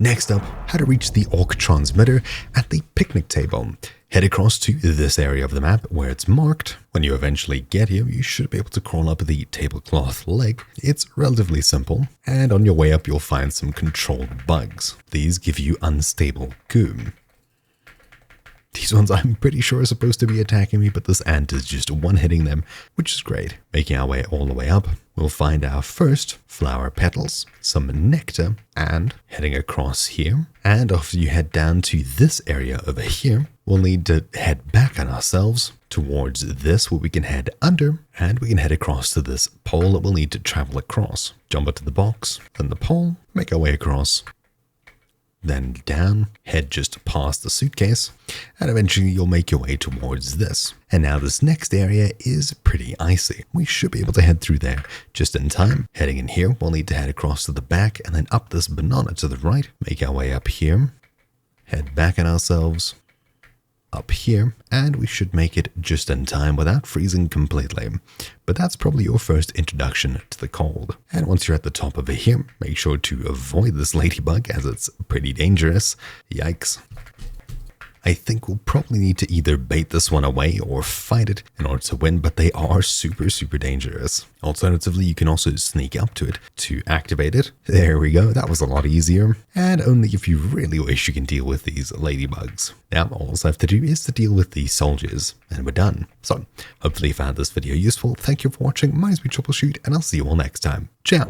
Next up, how to reach the O.R.C transmitter at the picnic table. Head across to this area of the map where it's marked. When you eventually get here, you should be able to crawl up the tablecloth leg. It's relatively simple, and on your way up you'll find some controlled bugs. These give you unstable goo. These ones I'm pretty sure are supposed to be attacking me, but this ant is just one-hitting them, which is great. Making our way all the way up, we'll find our first flower petals, some nectar, and heading across here. And after you head down to this area over here, we'll need to head back on ourselves towards this where we can head under, and we can head across to this pole that we'll need to travel across. Jump into the box, then the pole, make our way across. Then down, head just past the suitcase, and eventually you'll make your way towards this. And now this next area is pretty icy. We should be able to head through there just in time. Heading in here, we'll need to head across to the back and then up this banana to the right. Make our way up here, head back on ourselves, up here, and we should make it just in time without freezing completely. But that's probably your first introduction to the cold. And once you're at the top over here, make sure to avoid this ladybug as it's pretty dangerous. Yikes. I think we'll probably need to either bait this one away or fight it in order to win, but they are super dangerous. Alternatively, you can also sneak up to it to activate it. There we go, that was a lot easier. And only if you really wish you can deal with these ladybugs. Now, all I have to do is to deal with the soldiers, and we're done. So, hopefully you found this video useful. Thank you for watching. My name is Troubleshoot, and I'll see you all next time. Ciao!